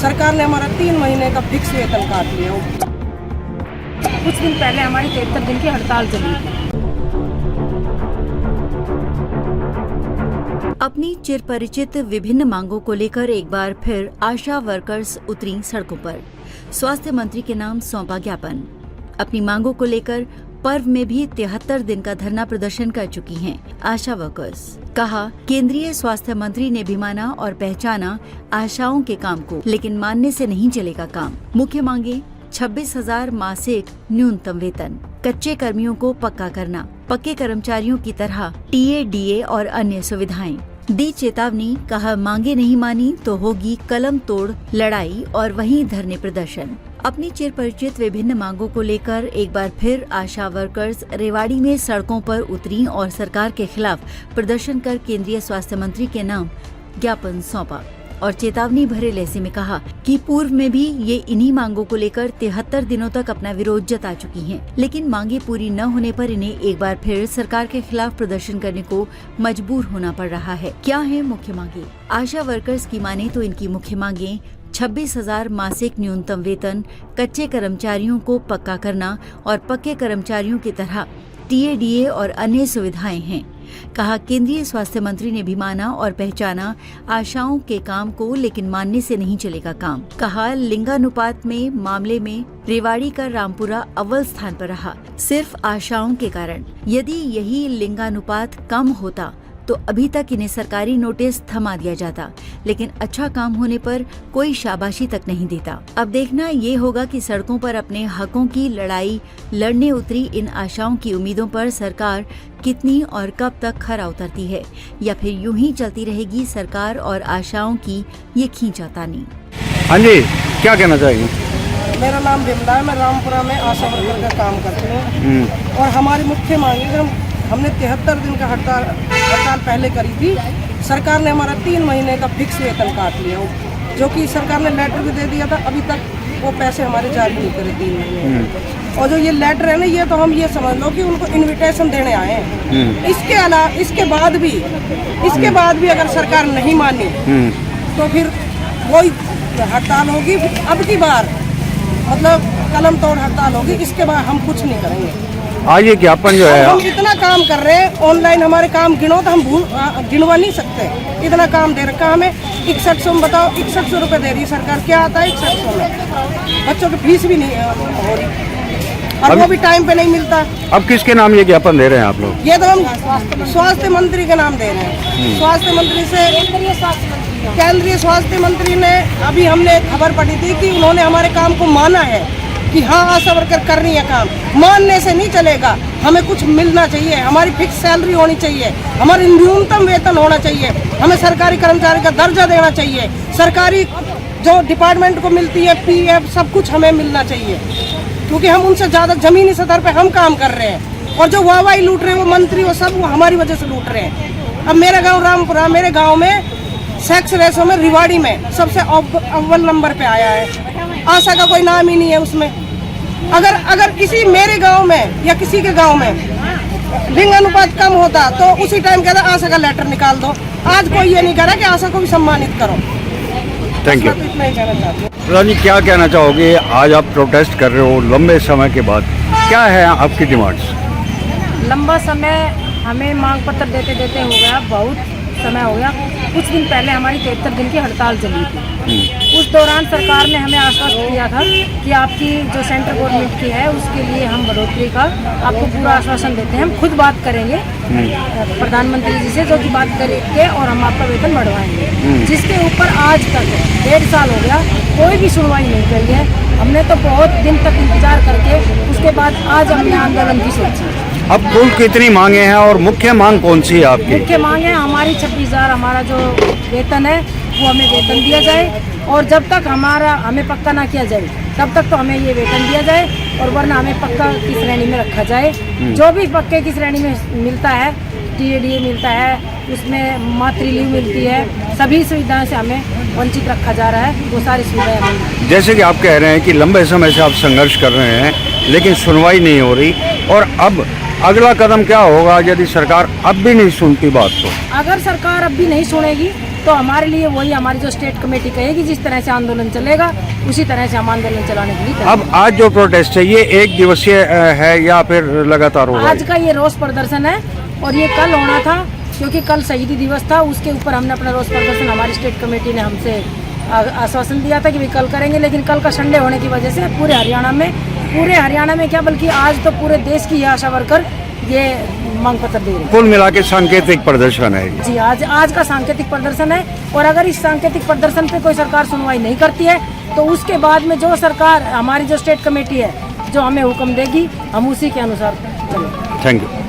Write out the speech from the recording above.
सरकार ने हमारा 3 महीने का फिक्स वेतन काट लिया। कुछ दिन पहले हमारी 73 दिन की हड़ताल चली थी। अपनी चिरपरिचित विभिन्न मांगों को लेकर एक बार फिर आशा वर्कर्स उतरी सड़कों पर। स्वास्थ्य मंत्री के नाम सौंपा ज्ञापन। अपनी मांगों को लेकर पर्व में भी 73 दिन का धरना प्रदर्शन कर चुकी हैं आशा वर्कर्स। कहा, केंद्रीय स्वास्थ्य मंत्री ने भी माना और पहचाना आशाओं के काम को, लेकिन मानने से नहीं चलेगा काम। मुख्य मांगे 26,000 मासिक न्यूनतम वेतन, कच्चे कर्मियों को पक्का करना, पक्के कर्मचारियों की तरह टीए, डीए और अन्य सुविधाएं। दी चेतावनी, कहा मांगे नहीं मानी तो होगी कलम तोड़ लड़ाई और वहीं धरने प्रदर्शन। अपनी चिरपरिचित विभिन्न मांगों को लेकर एक बार फिर आशा वर्कर्स रेवाड़ी में सड़कों पर उतरी और सरकार के खिलाफ प्रदर्शन कर केंद्रीय स्वास्थ्य मंत्री के नाम ज्ञापन सौंपा और चेतावनी भरे लहजे में कहा कि पूर्व में भी ये इन्हीं मांगों को लेकर 73 दिनों तक अपना विरोध जता चुकी हैं, लेकिन मांगे पूरी न होने पर इन्हें एक बार फिर सरकार के खिलाफ प्रदर्शन करने को मजबूर होना पड़ रहा है। क्या है मुख्य मांगे? आशा वर्कर्स की माने तो इनकी मुख्य मांगे 26,000 मासिक न्यूनतम वेतन, कच्चे कर्मचारियों को पक्का करना और पक्के कर्मचारियों की तरह टीए, डीए और अन्य सुविधाएं हैं। कहा, केंद्रीय स्वास्थ्य मंत्री ने भी माना और पहचाना आशाओं के काम को, लेकिन मानने से नहीं चलेगा काम। कहा, लिंगानुपात में मामले में रेवाड़ी का रामपुरा अव्वल स्थान पर रहा, सिर्फ आशाओं के कारण। यदि यही लिंगानुपात कम होता तो अभी तक इन्हें सरकारी नोटिस थमा दिया जाता, लेकिन अच्छा काम होने पर कोई शाबाशी तक नहीं देता। अब देखना ये होगा कि सड़कों पर अपने हकों की लड़ाई लड़ने उतरी इन आशाओं की उम्मीदों पर सरकार कितनी और कब तक खरा उतरती है, या फिर यूं ही चलती रहेगी सरकार और आशाओं की ये खींचातानी। हाँ जी, क्या कहना चाहेंगे? मेरा नाम बिमला है, मैं रामपुरा में आशा वर्कर का काम करती हूँ और हमारी मुख्य मांग है कि हमने 73 दिन का हड़ताल पहले करी थी। सरकार ने हमारा 3 महीने का फिक्स वेतन काट लिया, जो कि सरकार ने लेटर भी दे दिया था। अभी तक वो पैसे हमारे जारी नहीं करे 3 महीने। और जो ये लेटर है ना, ये तो हम ये समझ लो कि उनको इनविटेशन देने आए हैं। इसके अलावा इसके बाद भी अगर सरकार नहीं मानी तो फिर वही हड़ताल होगी। अब की बार मतलब कलम तोड़ हड़ताल होगी। इसके बाद हम कुछ नहीं करेंगे। आज ये ज्ञापन जो है, हम इतना काम कर रहे हैं, ऑनलाइन हमारे काम गिनो तो हम गिनवा नहीं सकते। इतना काम दे रखा हमें। 6100 में बताओ, 6100 रुपये दे रही है सरकार। क्या आता है 6100 में? बच्चों की फीस भी नहीं हो रही और वो भी टाइम पे नहीं मिलता। अब किसके नाम ये ज्ञापन दे रहे हैं आप लोग? ये तो हम स्वास्थ्य मंत्री के नाम दे रहे हैं। स्वास्थ्य मंत्री से केंद्रीय स्वास्थ्य मंत्री ने अभी हमने खबर पड़ी थी कि उन्होंने हमारे काम को माना है कि हाँ आशा वर्कर कर रही है काम। मानने से नहीं चलेगा, हमें कुछ मिलना चाहिए। हमारी फिक्स सैलरी होनी चाहिए, हमारी न्यूनतम वेतन होना चाहिए, हमें सरकारी कर्मचारी का दर्जा देना चाहिए। सरकारी जो डिपार्टमेंट को मिलती है पीएफ, सब कुछ हमें मिलना चाहिए, क्योंकि हम उनसे ज़्यादा जमीनी स्तर पे हम काम कर रहे हैं। और जो वाहवाही लूट रहे हैं वो मंत्री, वो सब वो हमारी वजह से लूट रहे हैं। अब मेरा गाँव रामपुरा, मेरे गाँव में सेक्स रेशो में रेवाड़ी में सबसे अव्वल नंबर पे आया है। आशा का कोई नाम ही नहीं है उसमें। अगर किसी मेरे गांव में या किसी के गांव में लिंग अनुपात कम होता तो उसी टाइम कहता आशा का लेटर निकाल दो। आज कोई ये नहीं कह रहा कि आशा को भी सम्मानित करो। Thank you. इतना ही कहना चाहती हूँ। प्रधान जी, क्या कहना चाहोगे? आज आप प्रोटेस्ट कर रहे हो लंबे समय के बाद, क्या है आपकी डिमांड्स? लंबा समय हमें मांग पत्र देते देते हो गया, बहुत समय हो गया। कुछ दिन पहले हमारी 73 दिन की हड़ताल चली थी। उस दौरान सरकार ने हमें आश्वस्त किया था कि आपकी जो सेंट्रल गवर्नमेंट की है उसके लिए हम बढ़ोतरी का आपको पूरा आश्वासन देते हैं। हम खुद बात करेंगे प्रधानमंत्री जी से, जो कि बात करेंगे और हम आपका वेतन बढ़वाएंगे। जिसके ऊपर आज तक 1.5 साल हो गया, कोई भी सुनवाई नहीं करी है। हमने तो बहुत दिन तक इंतजार करके उसके बाद आज हमने आंदोलन की सोची। अब कुल कितनी मांगे हैं और मुख्य मांग कौन सी है आपकी? मुख्य मांग है हमारी 26,000 हमारा जो वेतन है वो हमें वेतन दिया जाए, और जब तक हमें पक्का ना किया जाए तब तक तो हमें ये वेतन दिया जाए, और वरना हमें पक्का की श्रेणी में रखा जाए। जो भी पक्के की श्रेणी में मिलता है, टीएडीए मिलता है, उसमें मातृ लीव मिलती है, सभी सुविधाओं से हमें वंचित रखा जा रहा है। वो सारी सुविधाएं हमें, जैसे कि आप कह रहे हैं कि लंबे समय से आप संघर्ष कर रहे हैं लेकिन सुनवाई नहीं हो रही, और अब अगला कदम क्या होगा यदि सरकार अब भी नहीं सुनती बात? तो अगर सरकार अब भी नहीं सुनेगी तो हमारे लिए वही हमारी जो स्टेट कमेटी कहेगी, जिस तरह से आंदोलन चलेगा उसी तरह से हम आंदोलन चलाने के लिए करेंगे। अब आज जो प्रोटेस्ट है ये एक दिवसीय है या फिर लगातार होगा? आज का ये रोष प्रदर्शन है और ये कल होना था, क्योंकि कल शहीदी दिवस था। उसके ऊपर हमने अपना रोष प्रदर्शन, हमारी स्टेट कमेटी ने हमसे आश्वासन दिया था कि भी कल करेंगे, लेकिन कल का संडे होने की वजह से पूरे हरियाणा में क्या बल्कि आज तो पूरे देश की आशा वर्कर ये मांग पत्र दे रहे हैं। कुल मिला के सांकेतिक प्रदर्शन है ये। जी, आज का सांकेतिक प्रदर्शन है और अगर इस सांकेतिक प्रदर्शन पे कोई सरकार सुनवाई नहीं करती है तो उसके बाद में जो सरकार, हमारी जो स्टेट कमेटी है, जो हमें हुक्म देगी हम उसी के अनुसार चलेंगे। Thank you.